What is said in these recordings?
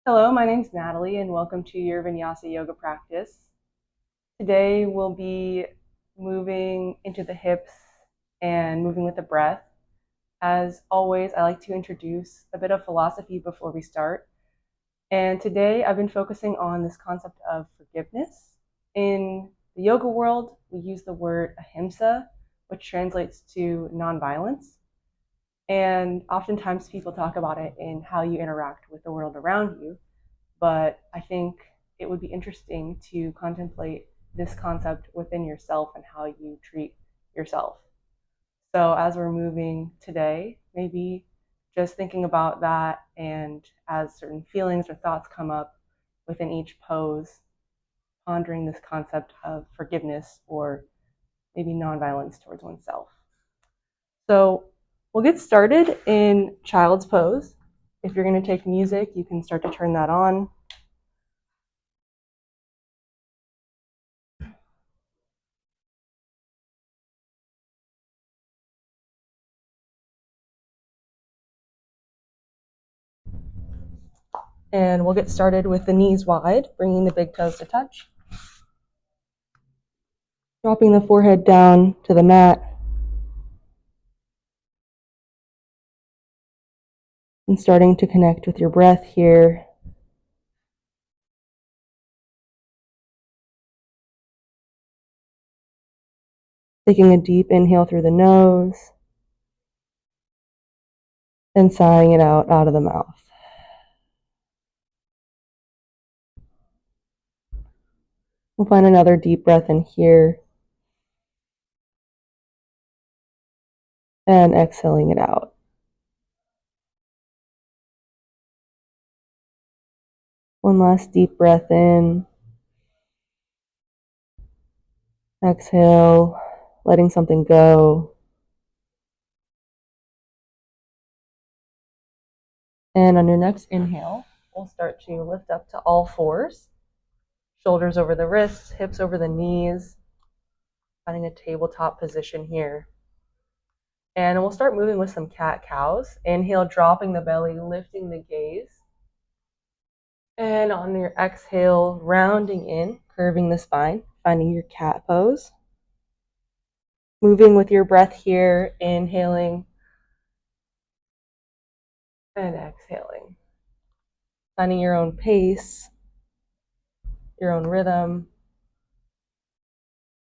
Hello, my name's Natalie, and welcome to your Vinyasa yoga practice. Today we'll be moving into the hips and moving with the breath. As always, I like to introduce a bit of philosophy before we start. And today I've been focusing on this concept of forgiveness. In the yoga world, we use the word ahimsa, which translates to nonviolence. And oftentimes people talk about it in how you interact with the world around you. But I think it would be interesting to contemplate this concept within yourself and how you treat yourself. So, as we're moving today, maybe just thinking about that, and as certain feelings or thoughts come up within each pose, pondering this concept of forgiveness or maybe nonviolence towards oneself. So, we'll get started in child's pose. If you're going to take music, you can start to turn that on. And we'll get started with the knees wide, bringing the big toes to touch. Dropping the forehead down to the mat. And starting to connect with your breath here. Taking a deep inhale through the nose. And sighing it out of the mouth. We'll find another deep breath in here. And exhaling it out. One last deep breath in. Exhale, letting something go. And on your next inhale, we'll start to lift up to all fours. Shoulders over the wrists, hips over the knees. Finding a tabletop position here. And we'll start moving with some cat-cows. Inhale, dropping the belly, lifting the gaze. And on your exhale, rounding in, curving the spine, finding your cat pose. Moving with your breath here, inhaling and exhaling. Finding your own pace, your own rhythm.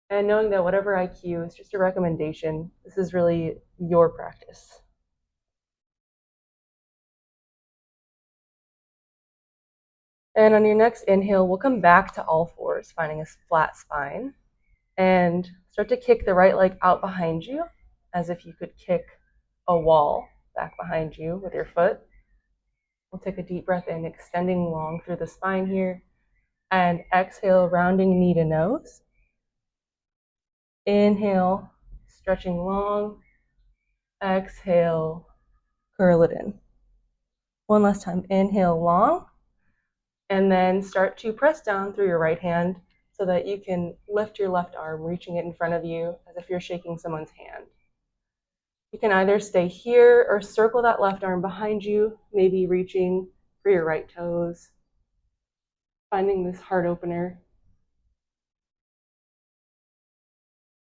And knowing that whatever I cue is just a recommendation, this is really your practice. And on your next inhale, we'll come back to all fours, finding a flat spine. And start to kick the right leg out behind you, as if you could kick a wall back behind you with your foot. We'll take a deep breath in, extending long through the spine here. And exhale, rounding knee to nose. Inhale, stretching long. Exhale, curl it in. One last time, inhale long. And then start to press down through your right hand so that you can lift your left arm, reaching it in front of you as if you're shaking someone's hand. You can either stay here or circle that left arm behind you, maybe reaching for your right toes, finding this heart opener,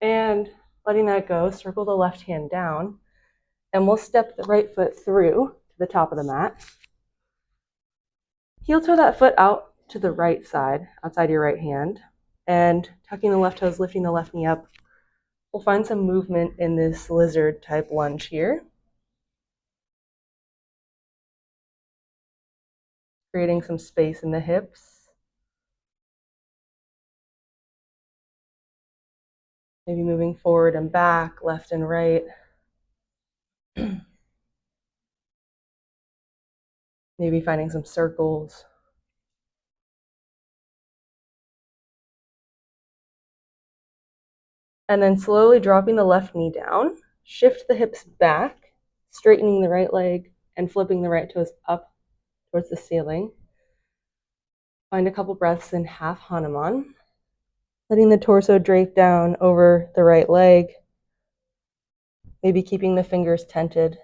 and letting that go. Circle the left hand down, and we'll step the right foot through to the top of the mat. Heel toe that foot out to the right side, outside your right hand, and tucking the left toes, lifting the left knee up. We'll find some movement in this lizard type lunge here. Creating some space in the hips. Maybe moving forward and back, left and right. Maybe finding some circles. And then slowly dropping the left knee down. Shift the hips back, straightening the right leg and flipping the right toes up towards the ceiling. Find a couple breaths in half Hanuman. Letting the torso drape down over the right leg. Maybe keeping the fingers tented.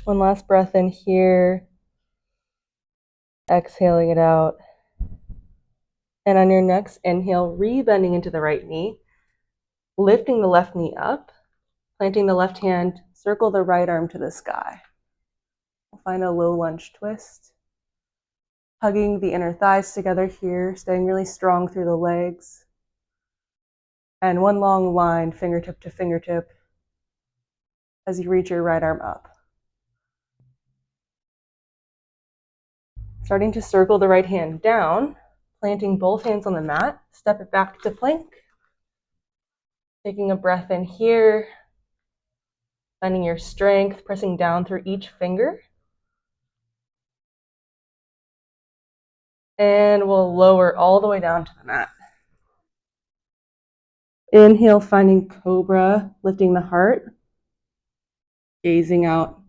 One last breath in here, exhaling it out. And on your next inhale, re-bending into the right knee, lifting the left knee up, planting the left hand, circle the right arm to the sky. We'll find a low lunge twist. Hugging the inner thighs together here, staying really strong through the legs. And one long line, fingertip to fingertip, as you reach your right arm up. Starting to circle the right hand down, planting both hands on the mat, step it back to plank. Taking a breath in here, finding your strength, pressing down through each finger. And we'll lower all the way down to the mat. Inhale, finding cobra, lifting the heart, gazing out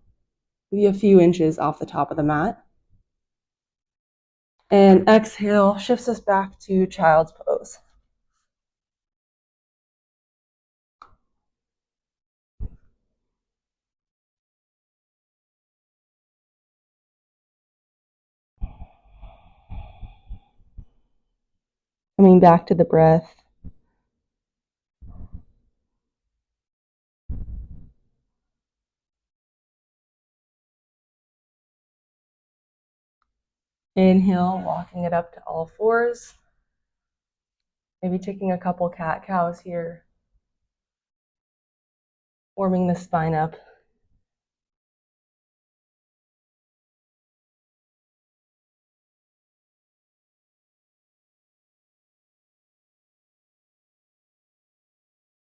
maybe a few inches off the top of the mat. And exhale, shifts us back to child's pose. Coming back to the breath. Inhale, walking it up to all fours. Maybe taking a couple cat-cows here. Warming the spine up.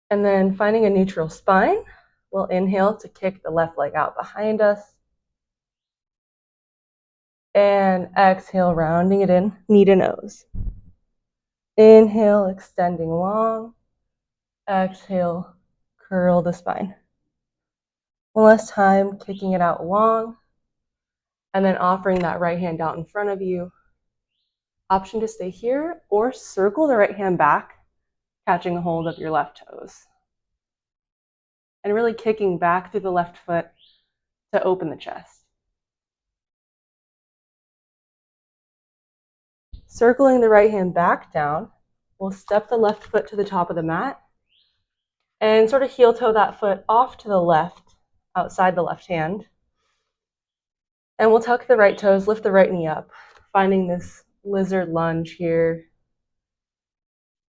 And then finding a neutral spine, we'll inhale to kick the left leg out behind us. And exhale, rounding it in, knee to nose. Inhale, extending long. Exhale, curl the spine. One last time, kicking it out long. And then offering that right hand out in front of you. Option to stay here or circle the right hand back, catching a hold of your left toes. And really kicking back through the left foot to open the chest. Circling the right hand back down, we'll step the left foot to the top of the mat and sort of heel toe that foot off to the left, outside the left hand. And we'll tuck the right toes, lift the right knee up, finding this lizard lunge here.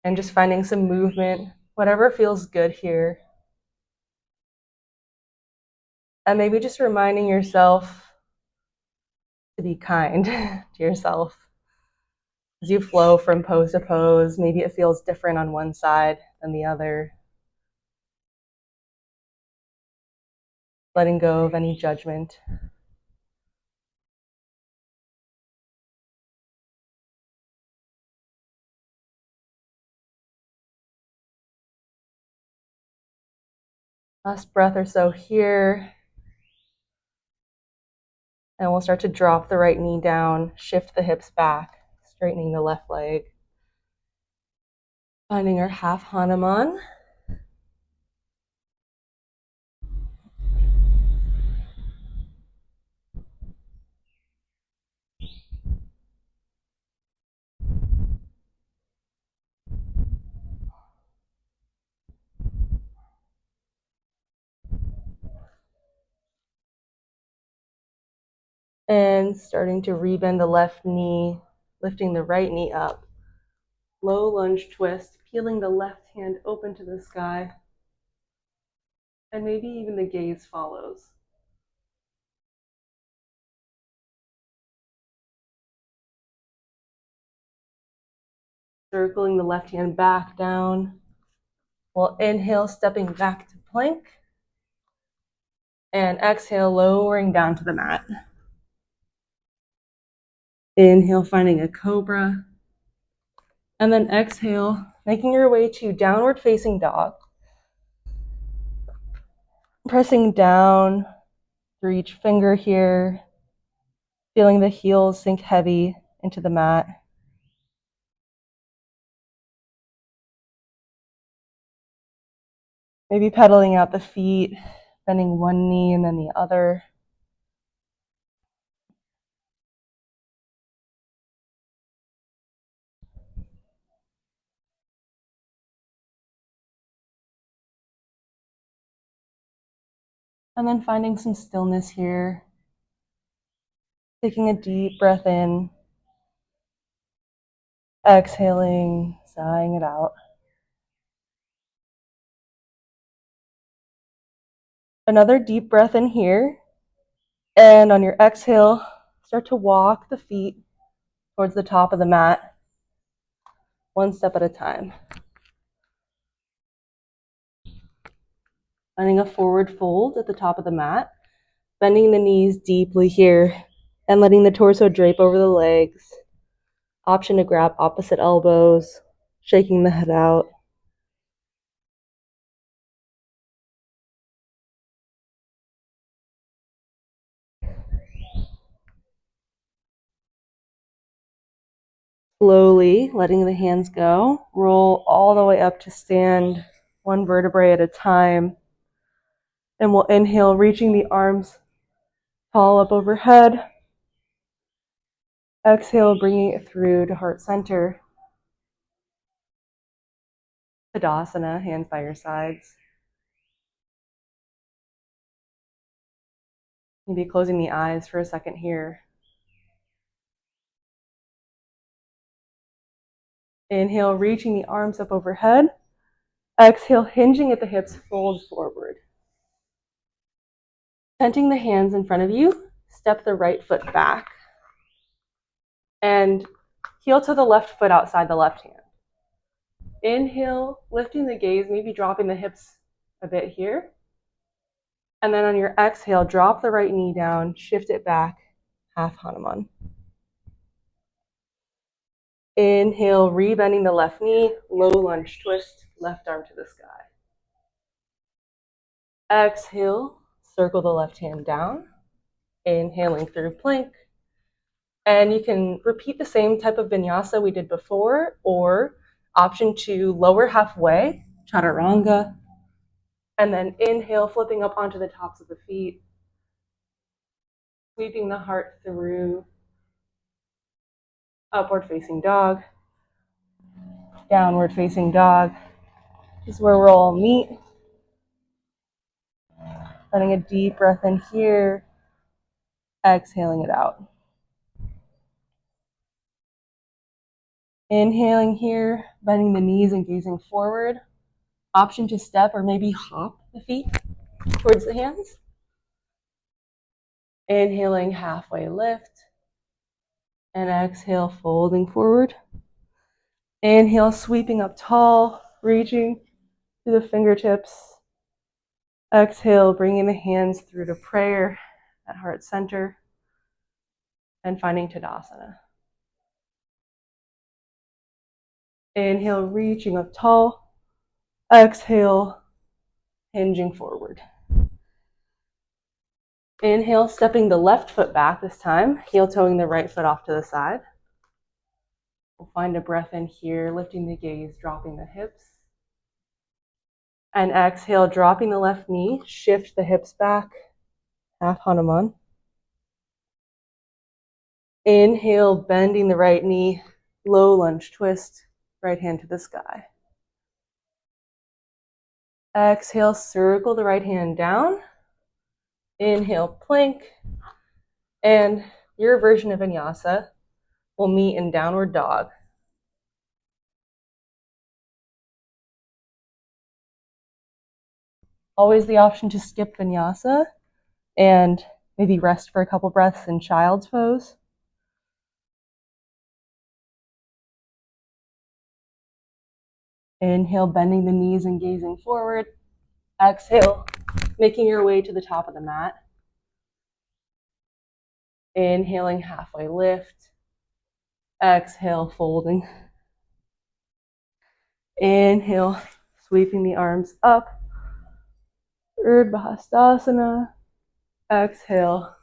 And just finding some movement, whatever feels good here. And maybe just reminding yourself to be kind to yourself. As you flow from pose to pose, maybe it feels different on one side than the other. Letting go of any judgment. Last breath or so here. And we'll start to drop the right knee down, shift the hips back, straightening the left leg. Finding our half Hanuman. And starting to rebend the left knee, lifting the right knee up. Low lunge twist, peeling the left hand open to the sky. And maybe even the gaze follows. Circling the left hand back down. We'll inhale, stepping back to plank. And exhale, lowering down to the mat. Inhale, finding a cobra. And then exhale, making your way to downward facing dog. Pressing down through each finger here. Feeling the heels sink heavy into the mat. Maybe pedaling out the feet, bending one knee and then the other. And then finding some stillness here. Taking a deep breath in. Exhaling, sighing it out. Another deep breath in here. And on your exhale, start to walk the feet towards the top of the mat, one step at a time. Finding a forward fold at the top of the mat, bending the knees deeply here, and letting the torso drape over the legs. Option to grab opposite elbows, shaking the head out. Slowly letting the hands go, roll all the way up to stand, one vertebrae at a time. And we'll inhale, reaching the arms tall up overhead. Exhale, bringing it through to heart center. Tadasana, hands by your sides. Maybe closing the eyes for a second here. Inhale, reaching the arms up overhead. Exhale, hinging at the hips, fold forward. Tenting the hands in front of you, step the right foot back. And heel to the left foot outside the left hand. Inhale, lifting the gaze, maybe dropping the hips a bit here. And then on your exhale, drop the right knee down, shift it back, half Hanuman. Inhale, rebending the left knee, low lunge twist, left arm to the sky. Exhale, circle the left hand down, inhaling through plank. And you can repeat the same type of vinyasa we did before, or option to lower halfway, chaturanga, and then inhale, flipping up onto the tops of the feet, sweeping the heart through, upward facing dog, downward facing dog. This is where we'll all meet. Letting a deep breath in here, exhaling it out. Inhaling here, bending the knees and gazing forward. Option to step or maybe hop the feet towards the hands. Inhaling, halfway lift. And exhale, folding forward. Inhale, sweeping up tall, reaching to the fingertips. Exhale, bringing the hands through to prayer at heart center. And finding Tadasana. Inhale, reaching up tall. Exhale, hinging forward. Inhale, stepping the left foot back this time, heel toeing the right foot off to the side. We'll find a breath in here, lifting the gaze, dropping the hips. And exhale, dropping the left knee, shift the hips back, half Hanuman. Inhale, bending the right knee, low lunge twist, right hand to the sky. Exhale, circle the right hand down. Inhale, plank. And your version of vinyasa will meet in downward dog. Always the option to skip vinyasa and maybe rest for a couple breaths in child's pose. Inhale, bending the knees and gazing forward. Exhale, making your way to the top of the mat. Inhaling, halfway lift. Exhale, folding. Inhale, sweeping the arms up. Urdhva Hastasana. Exhale,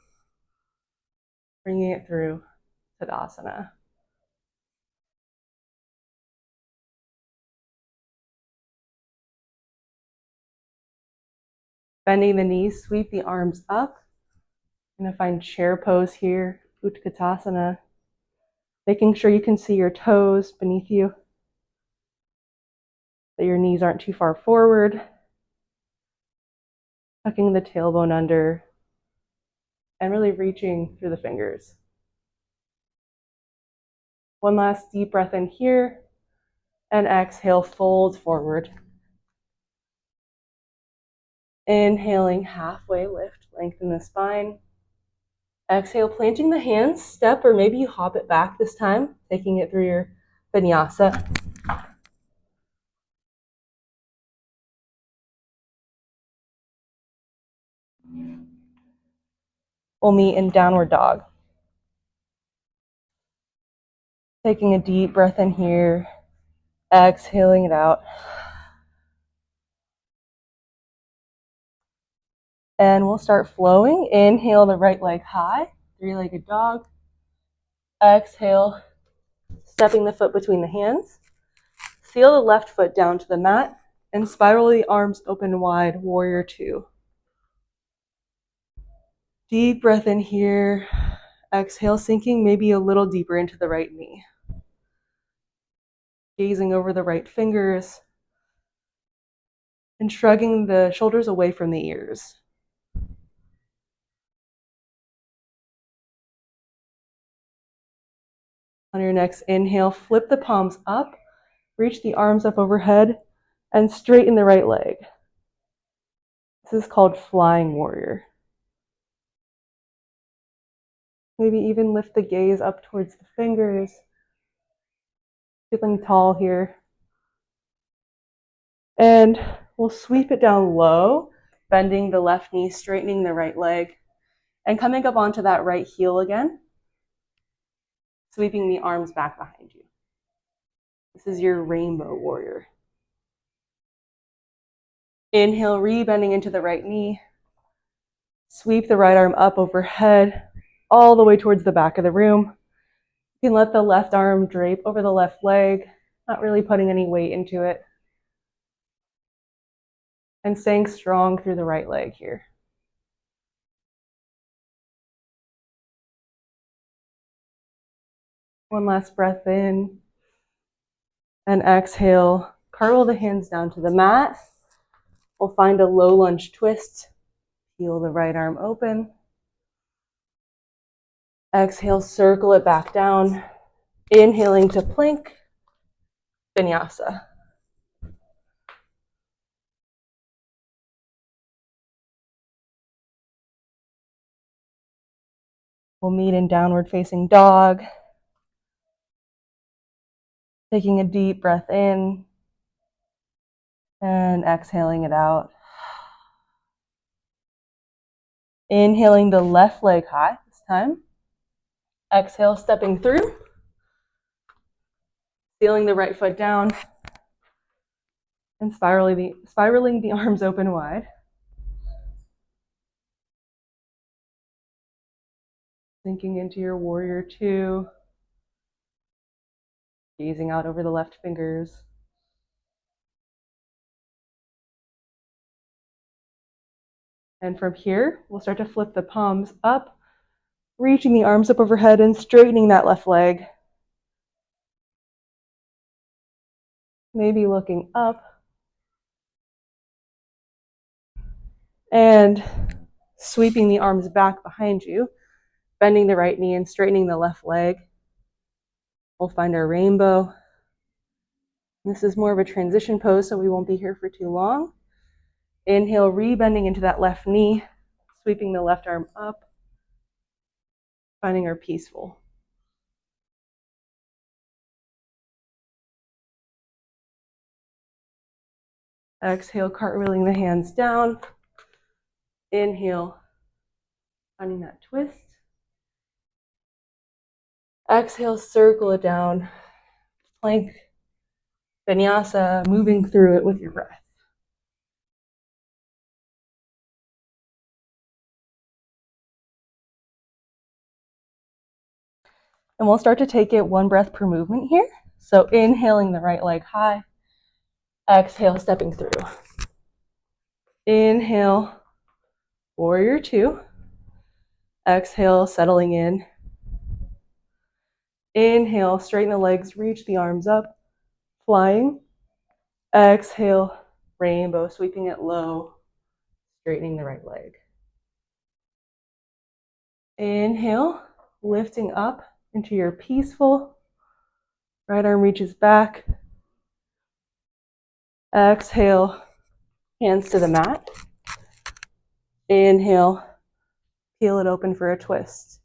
bringing it through Tadasana. Bending the knees, sweep the arms up. I'm going to find chair pose here, Utkatasana. Making sure you can see your toes beneath you, that your knees aren't too far forward. tucking the tailbone under, and really reaching through the fingers. One last deep breath in here, and exhale, fold forward. Inhaling, halfway lift, lengthen the spine. Exhale, planting the hands, step, or maybe you hop it back this time, taking it through your vinyasa. We'll meet in downward dog. Taking a deep breath in here, exhaling it out. And we'll start flowing. Inhale the right leg high, three-legged dog. Exhale, stepping the foot between the hands. Seal the left foot down to the mat and spiral the arms open wide, warrior two. Deep breath in here. Exhale, sinking maybe a little deeper into the right knee. Gazing over the right fingers and shrugging the shoulders away from the ears. On your next inhale, flip the palms up, reach the arms up overhead, and straighten the right leg. This is called flying warrior. Maybe even lift the gaze up towards the fingers. Feeling tall here. And we'll sweep it down low, bending the left knee, straightening the right leg, and coming up onto that right heel again, sweeping the arms back behind you. This is your rainbow warrior. Inhale, re-bending into the right knee. Sweep the right arm up overhead, all the way towards the back of the room. You can let the left arm drape over the left leg, not really putting any weight into it. And staying strong through the right leg here. One last breath in. And exhale, curl the hands down to the mat. We'll find a low lunge twist. Peel the right arm open. Exhale, circle it back down. Inhaling to plank, vinyasa. We'll meet in downward facing dog. Taking a deep breath in and exhaling it out. Inhaling the left leg high this time. Exhale, stepping through. Sealing the right foot down. And spiraling the arms open wide. Sinking into your warrior two. Gazing out over the left fingers. And from here, we'll start to flip the palms up, reaching the arms up overhead and straightening that left leg. Maybe looking up. And sweeping the arms back behind you, bending the right knee and straightening the left leg. We'll find our rainbow. This is more of a transition pose, so we won't be here for too long. Inhale, re-bending into that left knee, sweeping the left arm up, finding our peaceful. Exhale, cartwheeling the hands down. Inhale, finding that twist. Exhale, circle it down. Plank, vinyasa, moving through it with your breath. And we'll start to take it one breath per movement here. So inhaling the right leg high. Exhale, stepping through. Inhale, warrior two. Exhale, settling in. Inhale, straighten the legs, reach the arms up, flying. Exhale, rainbow, sweeping it low, straightening the right leg. Inhale, lifting up into your peaceful. Right arm reaches back. Exhale, hands to the mat. Inhale, peel it open for a twist.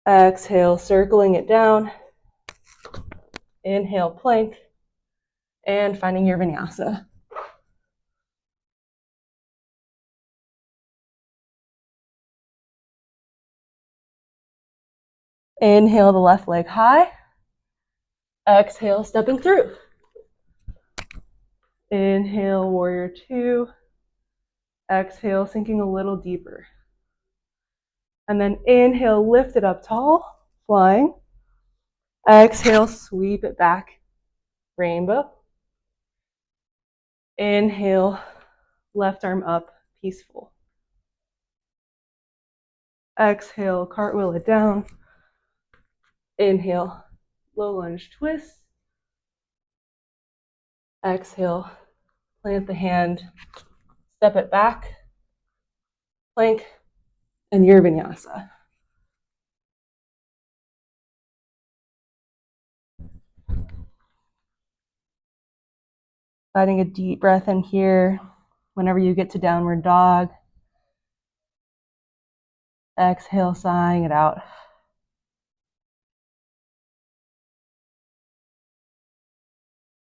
Exhale, circling it down. Inhale, plank. And finding your vinyasa. Inhale the left leg high. Exhale, stepping through. Inhale, warrior two. Exhale, sinking a little deeper. And then inhale, lift it up tall, flying. Exhale, sweep it back, rainbow. Inhale, left arm up, peaceful. Exhale, cartwheel it down. Inhale, low lunge twist. Exhale, plant the hand, step it back, plank, and your vinyasa. Finding a deep breath in here whenever you get to downward dog. Exhale, sighing it out.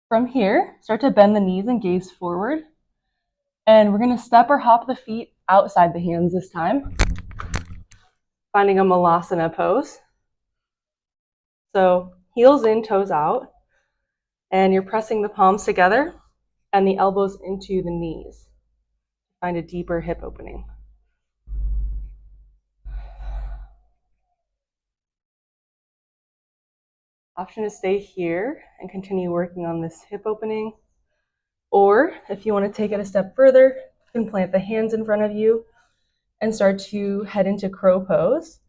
From here, start to bend the knees and gaze forward. And we're going to step or hop the feet outside the hands this time, finding a malasana pose. So heels in, toes out, and you're pressing the palms together and the elbows into the knees. Find a deeper hip opening. Option to stay here and continue working on this hip opening. Or if you want to take it a step further, you can plant the hands in front of you and start to head into crow pose,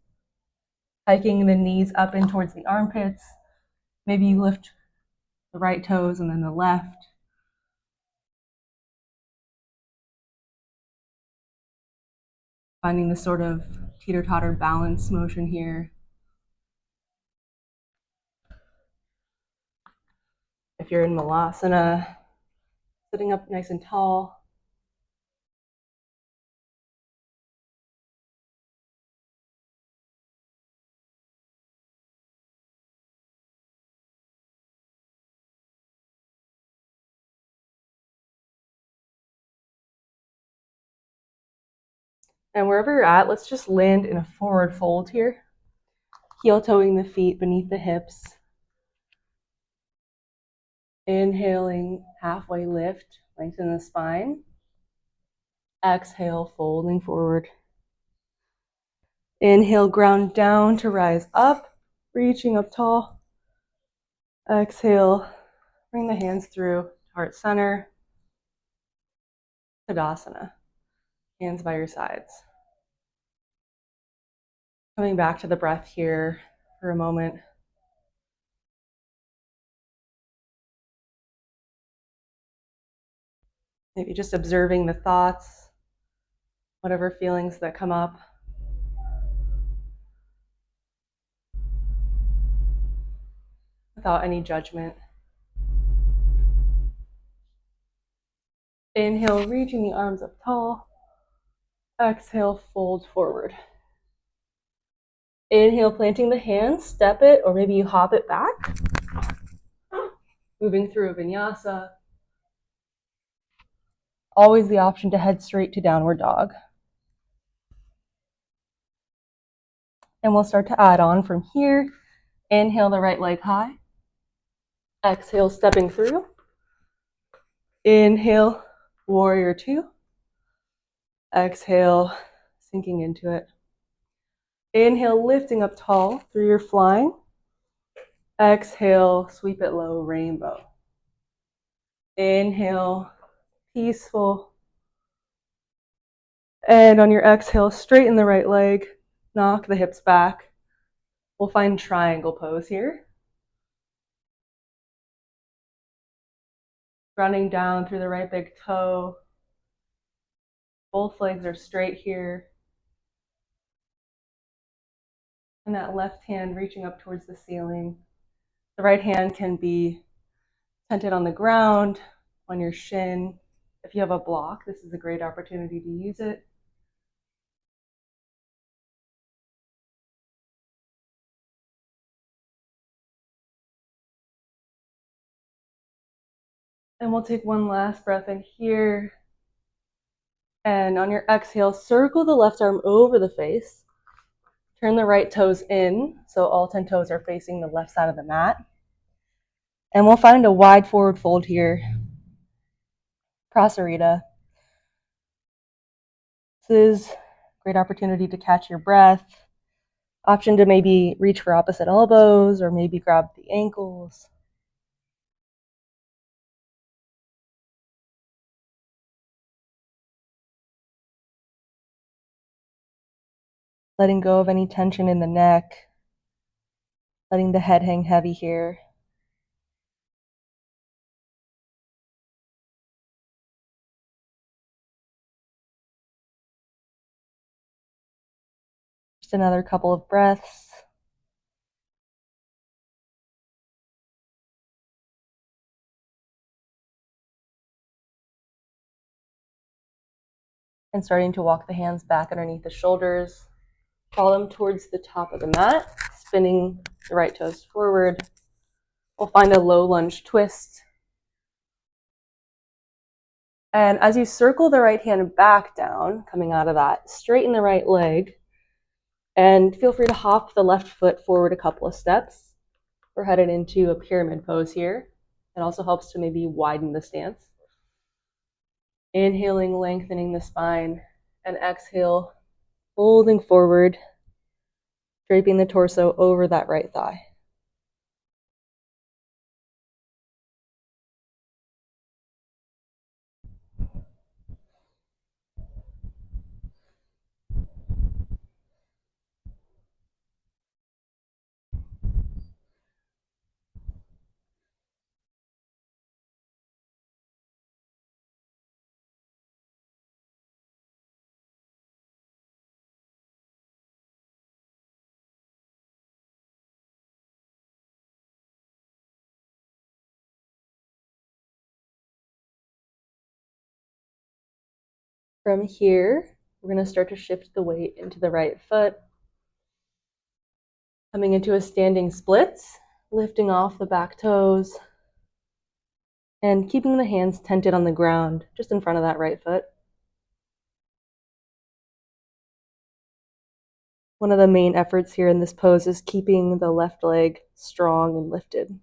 hiking the knees up in towards the armpits. Maybe you lift the right toes and then the left. Finding this sort of teeter-totter balance motion here. If you're in malasana, sitting up nice and tall. And wherever you're at, let's just land in a forward fold here. Heel toeing the feet beneath the hips. Inhaling, halfway lift, lengthen the spine. Exhale, folding forward. Inhale, ground down to rise up, reaching up tall. Exhale, bring the hands through, heart center. Tadasana, hands by your sides. Coming back to the breath here for a moment. Maybe just observing the thoughts, whatever feelings that come up. Without any judgment. Inhale, reaching the arms up tall. Exhale, fold forward. Inhale, planting the hands, step it, or maybe you hop it back. Moving through a vinyasa. Always the option to head straight to downward dog. And we'll start to add on from here. Inhale the right leg high. Exhale, stepping through. Inhale, warrior two. Exhale, sinking into it. Inhale, lifting up tall through your flying. Exhale, sweep it low, rainbow. Inhale, peaceful. And on your exhale, straighten the right leg, knock the hips back. We'll find triangle pose here. Running down through the right big toe. Both legs are straight here. And that left hand reaching up towards the ceiling. The right hand can be tented on the ground, on your shin. If you have a block, this is a great opportunity to use it. And we'll take one last breath in here. And on your exhale, circle the left arm over the face. Turn the right toes in, so all 10 toes are facing the left side of the mat. And we'll find a wide forward fold here. Prasarita. This is a great opportunity to catch your breath. Option to maybe reach for opposite elbows or maybe grab the ankles. Letting go of any tension in the neck. Letting the head hang heavy here. Just another couple of breaths. And starting to walk the hands back underneath the shoulders. Draw them towards the top of the mat, spinning the right toes forward. We'll find a low lunge twist. And as you circle the right hand back down, coming out of that, straighten the right leg. And feel free to hop the left foot forward a couple of steps. We're headed into a pyramid pose here. It also helps to maybe widen the stance. Inhaling, lengthening the spine, and exhale, folding forward, draping the torso over that right thigh. From here, we're going to start to shift the weight into the right foot. Coming into a standing splits, lifting off the back toes, and keeping the hands tented on the ground, just in front of that right foot. One of the main efforts here in this pose is keeping the left leg strong and lifted.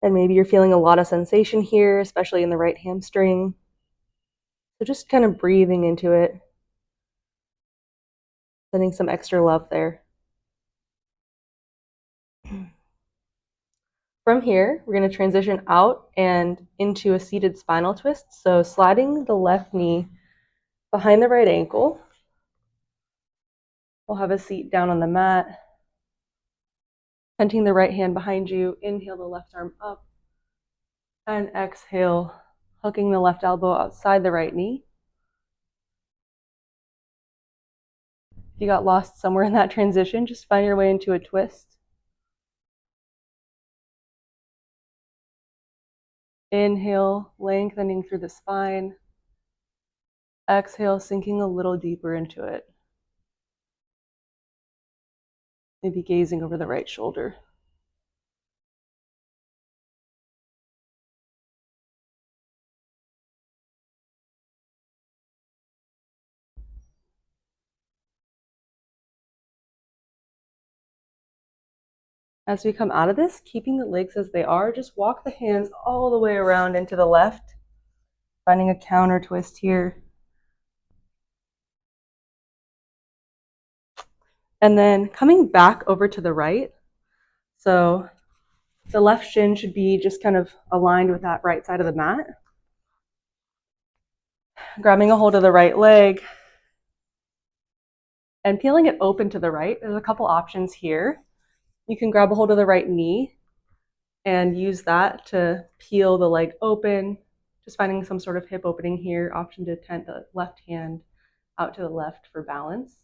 And maybe you're feeling a lot of sensation here, especially in the right hamstring. So just kind of breathing into it, sending some extra love there. From here, we're going to transition out and into a seated spinal twist. So sliding the left knee behind the right ankle. We'll have a seat down on the mat. Tenting the right hand behind you. Inhale the left arm up. And exhale, hooking the left elbow outside the right knee. If you got lost somewhere in that transition, just find your way into a twist. Inhale, lengthening through the spine. Exhale, sinking a little deeper into it. Maybe gazing over the right shoulder. As we come out of this, keeping the legs as they are, just walk the hands all the way around into the left, finding a counter twist here. And then coming back over to the right. So the left shin should be just kind of aligned with that right side of the mat. Grabbing a hold of the right leg and peeling it open to the right. There's a couple options here. You can grab a hold of the right knee and use that to peel the leg open, just finding some sort of hip opening here, option to tent the left hand out to the left for balance.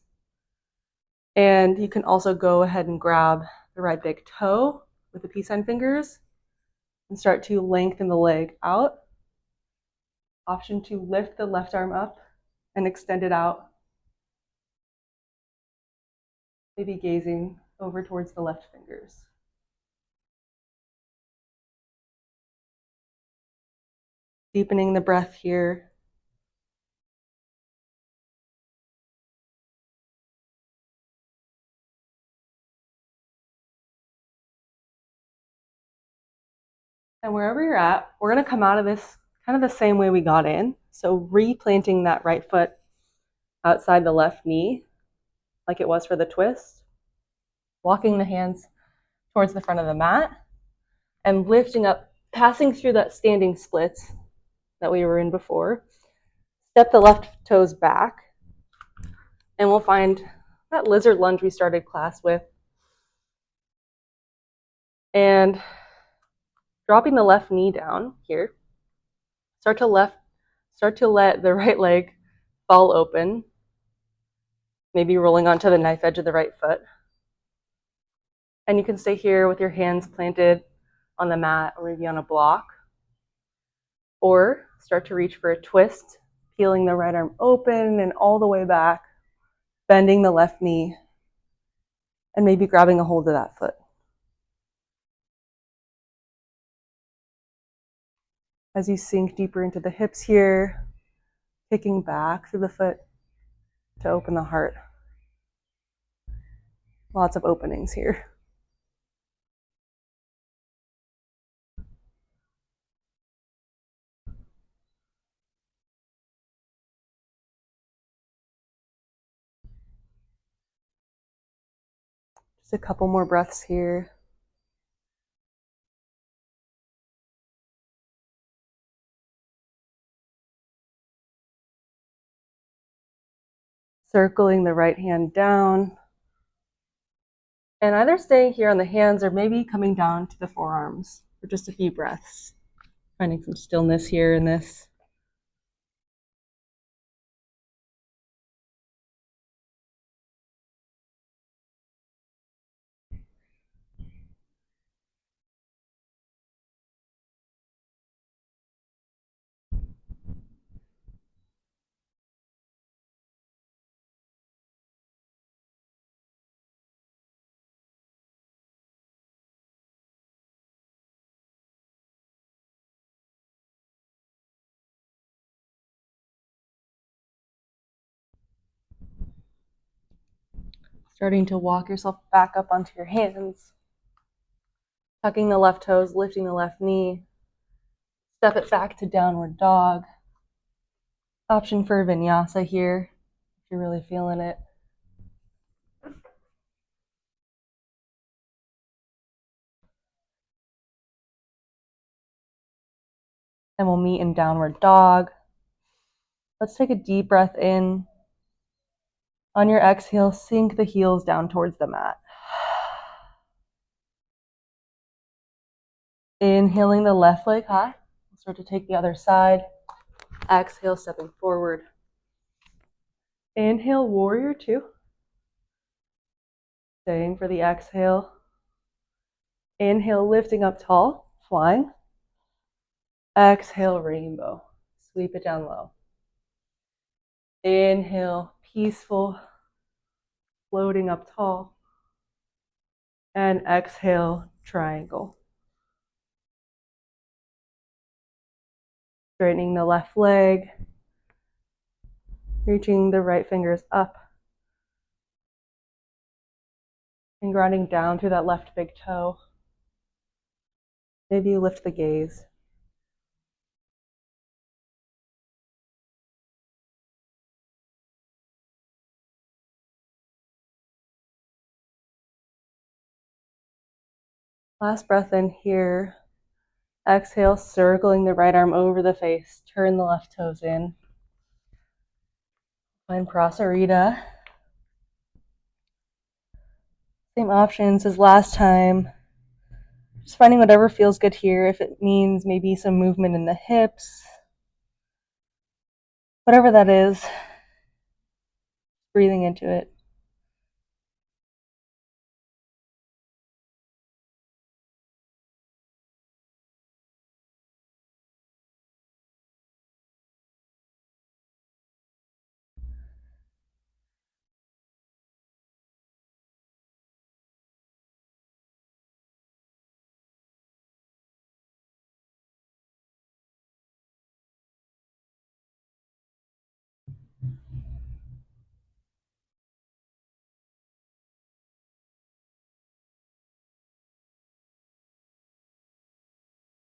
And you can also go ahead and grab the right big toe with the peace sign fingers and start to lengthen the leg out. Option to lift the left arm up and extend it out, maybe gazing over towards the left fingers. Deepening the breath here. And wherever you're at, we're going to come out of this kind of the same way we got in. So replanting that right foot outside the left knee, like it was for the twist. Walking the hands towards the front of the mat and lifting up, passing through that standing splits that we were in before. Step the left toes back, and we'll find that lizard lunge we started class with. And dropping the left knee down here, start to let the right leg fall open, maybe rolling onto the knife edge of the right foot. And you can stay here with your hands planted on the mat or maybe on a block. Or start to reach for a twist, peeling the right arm open and all the way back, bending the left knee, and maybe grabbing a hold of that foot. As you sink deeper into the hips here, kicking back through the foot to open the heart. Lots of openings here. Just a couple more breaths here. Circling the right hand down. And either staying here on the hands or maybe coming down to the forearms for just a few breaths. Finding some stillness here in this. Starting to walk yourself back up onto your hands. Tucking the left toes, lifting the left knee. Step it back to downward dog. Option for Vinyasa here, if you're really feeling it. And we'll meet in downward dog. Let's take a deep breath in. On your exhale, sink the heels down towards the mat. Inhaling the left leg high. We'll start to take the other side. Exhale, stepping forward. Inhale, warrior two. Staying for the exhale. Inhale, lifting up tall, flying. Exhale, rainbow. Sweep it down low. Inhale, peaceful, floating up tall. And exhale, triangle. Straightening the left leg. Reaching the right fingers up. And grounding down through that left big toe. Maybe you lift the gaze. Last breath in here. Exhale, circling the right arm over the face. Turn the left toes in. Find Prasarita. Same options as last time. Just finding whatever feels good here. If it means maybe some movement in the hips, whatever that is, breathing into it.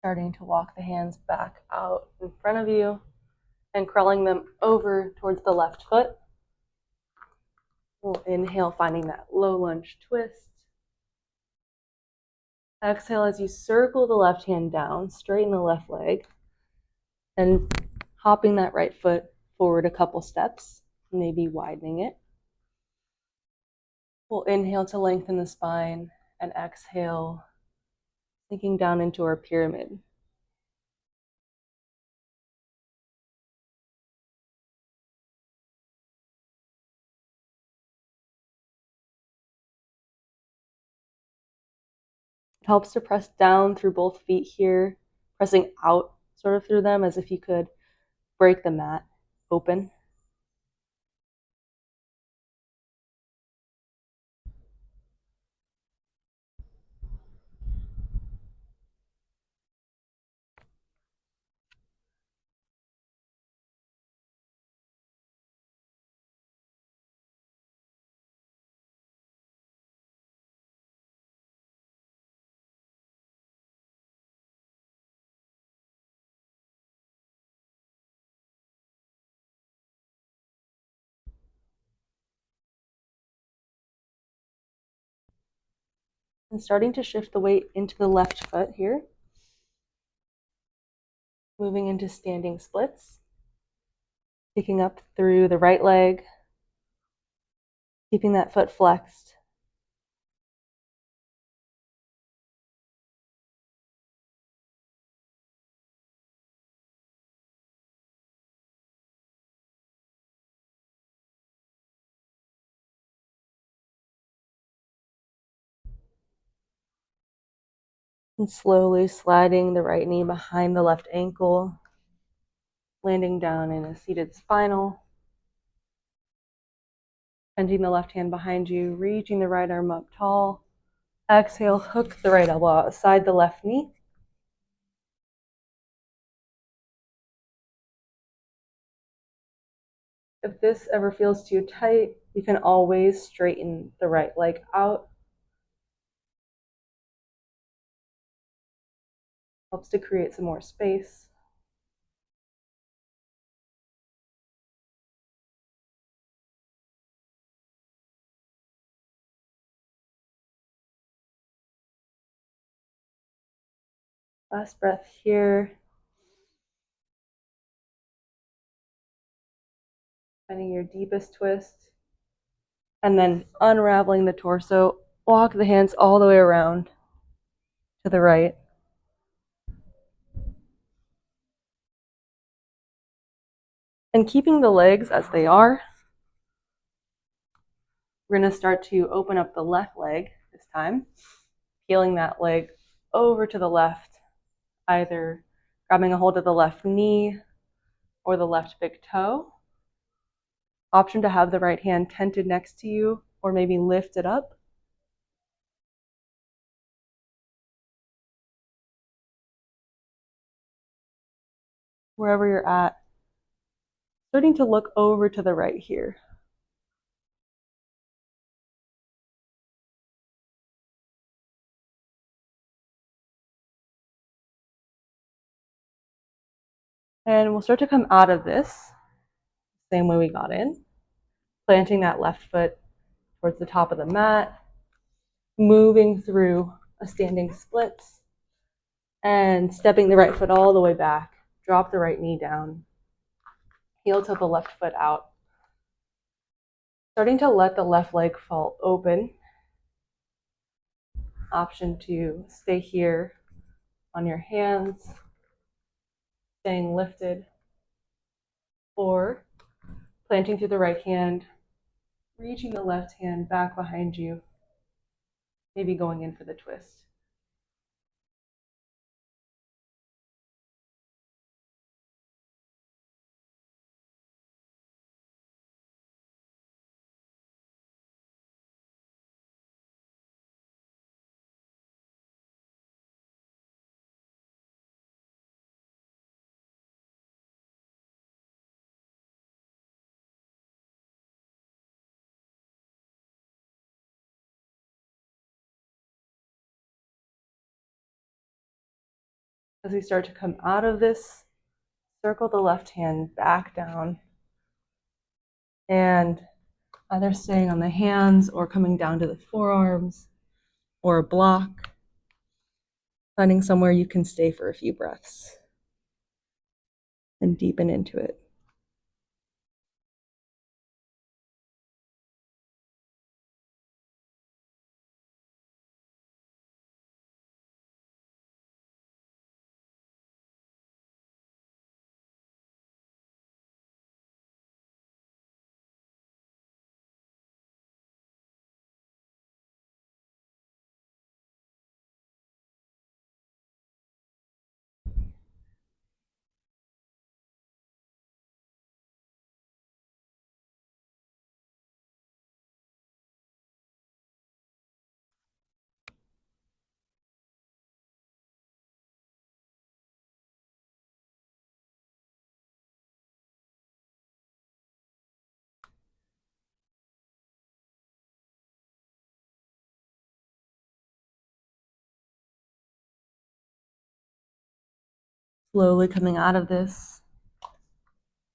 Starting to walk the hands back out in front of you and crawling them over towards the left foot. We'll inhale, finding that low lunge twist. Exhale as you circle the left hand down, straighten the left leg, and hopping that right foot forward a couple steps, maybe widening it. We'll inhale to lengthen the spine and exhale, sinking down into our pyramid. It helps to press down through both feet here, pressing out sort of through them as if you could break the mat open. And starting to shift the weight into the left foot here. Moving into standing splits. Picking up through the right leg. Keeping that foot flexed. And slowly sliding the right knee behind the left ankle, landing down in a seated spinal. Bending the left hand behind you, reaching the right arm up tall. Exhale, hook the right elbow outside the left knee. If this ever feels too tight, you can always straighten the right leg out. Helps to create some more space. Last breath here. Finding your deepest twist. And then unraveling the torso. Walk the hands all the way around to the right. And keeping the legs as they are, we're going to start to open up the left leg this time, peeling that leg over to the left, either grabbing a hold of the left knee or the left big toe. Option to have the right hand tented next to you or maybe lift it up. Wherever you're at, starting to look over to the right here. And we'll start to come out of this same way we got in, planting that left foot towards the top of the mat, moving through a standing splits, and stepping the right foot all the way back. Drop the right knee down, heel to the left foot out. Starting to let the left leg fall open. option to stay here on your hands, staying lifted, or planting through the right hand, reaching the left hand back behind you, maybe going in for the twist. As we start to come out of this, circle the left hand back down and either staying on the hands or coming down to the forearms or a block, finding somewhere you can stay for a few breaths and deepen into it. Slowly coming out of this,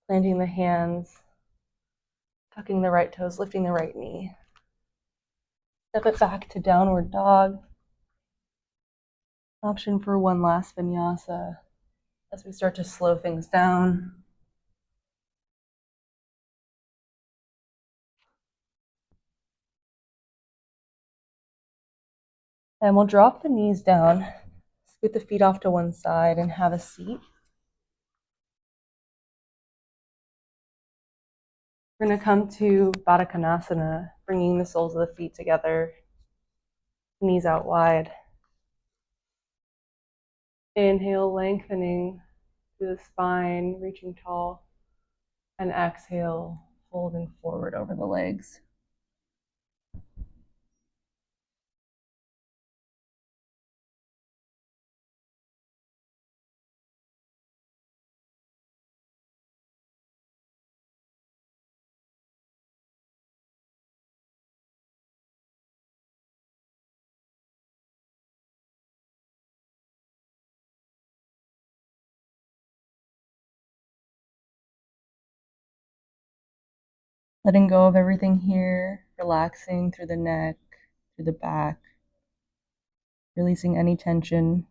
planting the hands, tucking the right toes, lifting the right knee. Step it back to downward dog. Option for one last vinyasa as we start to slow things down. And we'll drop the knees down, scoot the feet off to one side, and have a seat. We're going to come to Baddha Konasana, bringing the soles of the feet together, knees out wide. Inhale, lengthening through the spine, reaching tall. And exhale, folding forward over the legs. Letting go of everything here, relaxing through the neck, through the back, releasing any tension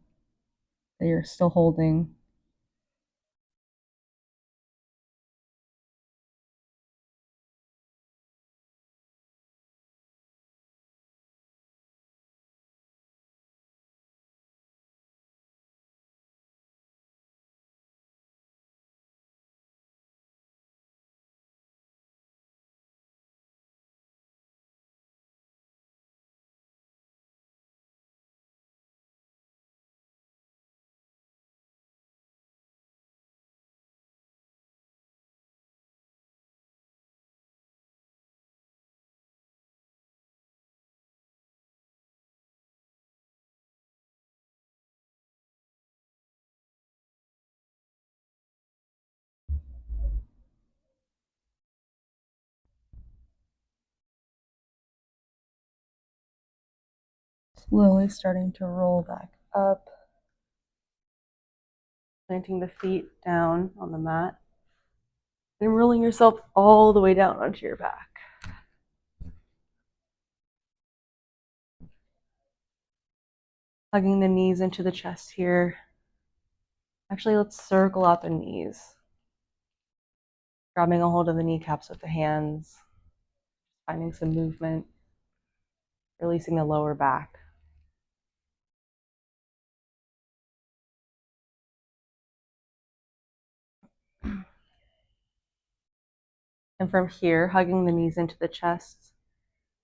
that you're still holding. Slowly starting to roll back up, planting the feet down on the mat, and rolling yourself all the way down onto your back. Hugging the knees into the chest here. Actually, let's circle up the knees. Grabbing a hold of the kneecaps with the hands, finding some movement, releasing the lower back. And from here, hugging the knees into the chest,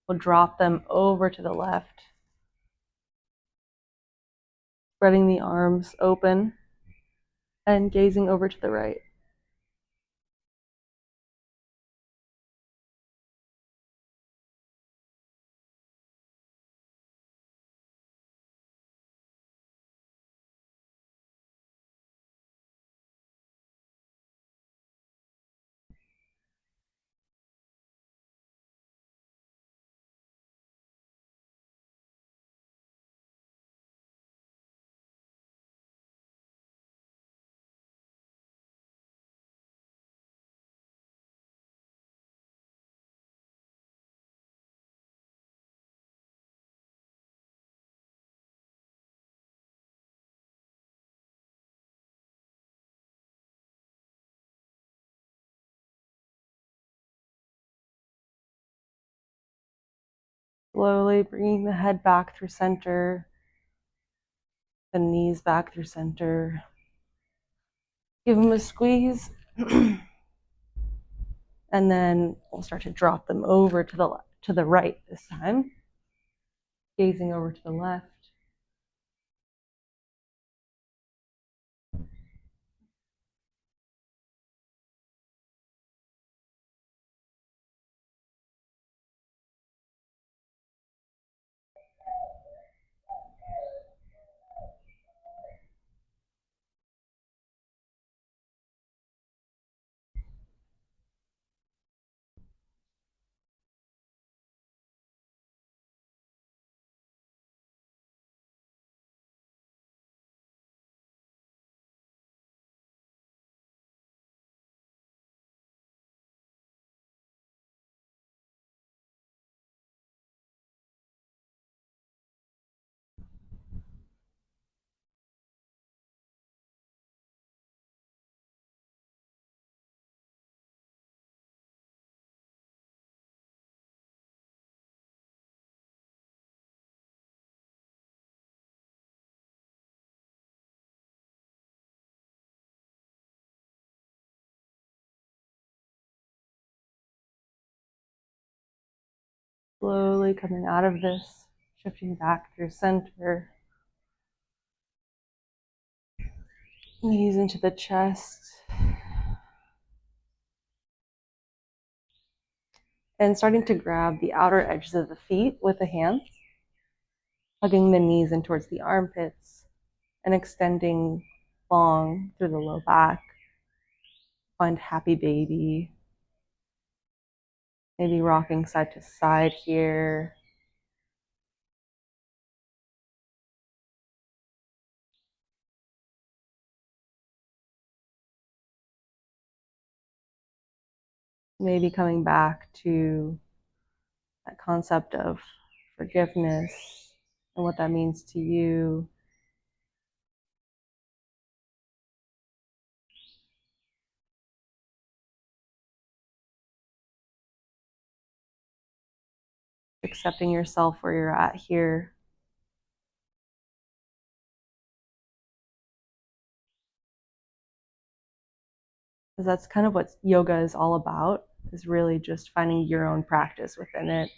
we'll drop them over to the left, spreading the arms open and gazing over to the right. Slowly bringing the head back through center, the knees back through center. Give them a squeeze. And then we'll start to drop them over to the left, to the right this time. Gazing over to the left. Slowly coming out of this, shifting back through center. Knees into the chest. And starting to grab the outer edges of the feet with the hands, hugging the knees in towards the armpits and extending long through the low back. Find happy baby. Maybe rocking side to side here. Maybe coming back to that concept of forgiveness and what that means to you. Accepting yourself where you're at here. Because that's kind of what yoga is all about, is really just finding your own practice within it,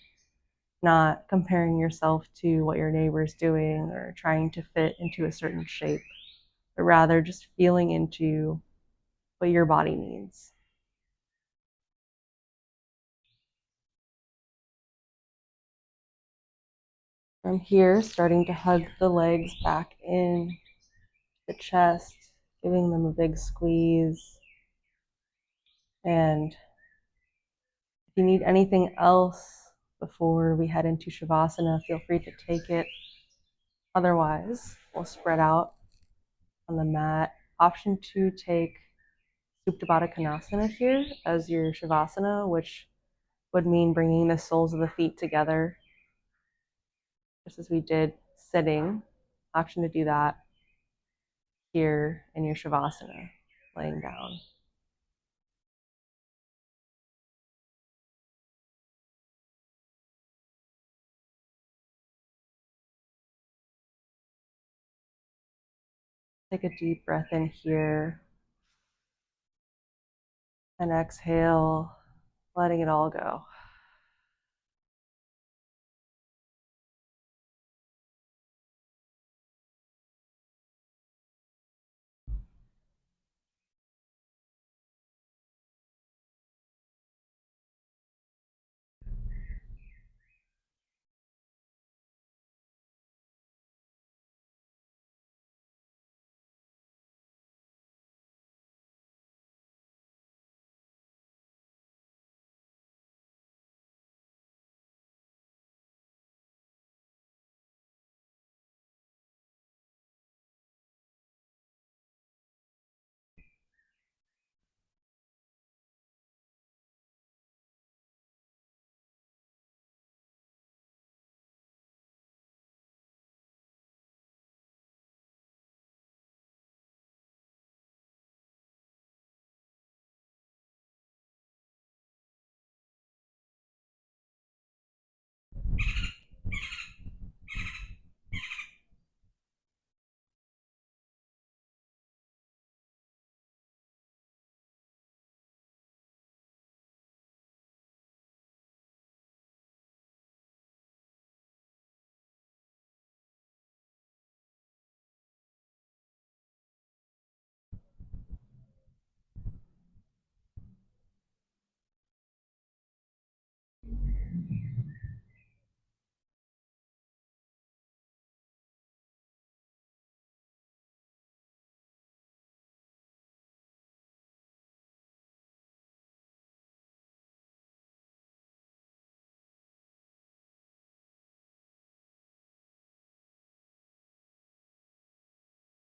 not comparing yourself to what your neighbor's doing or trying to fit into a certain shape, but rather just feeling into what your body needs. From here, starting to hug the legs back in the chest, giving them a big squeeze. And if you need anything else before we head into Shavasana, feel free to take it. Otherwise, we'll spread out on the mat. Option 2, take Supta Baddha Konasana here as your Shavasana, which would mean bringing the soles of the feet together, just as we did sitting. Option to do that here in your Shavasana, laying down. Take a deep breath in here and exhale, letting it all go.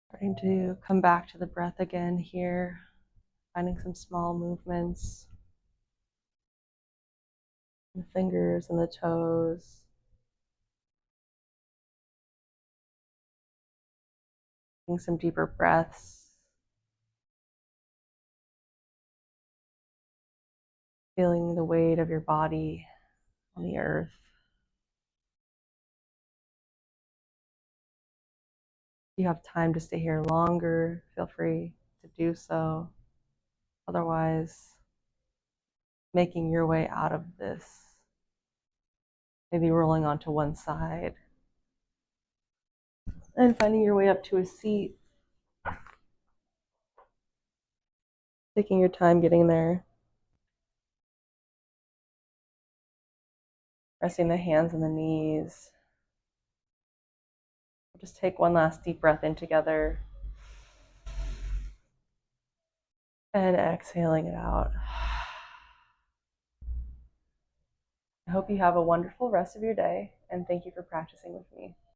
Starting to come back to the breath again here, finding some small movements, the fingers and the toes. Taking some deeper breaths, feeling the weight of your body on the earth. If you have time to stay here longer, feel free to do so. Otherwise, making your way out of this, maybe rolling onto one side and finding your way up to a seat. Taking your time getting there. Resting the hands and the knees. Just take one last deep breath in together. And exhaling it out. I hope you have a wonderful rest of your day, and thank you for practicing with me.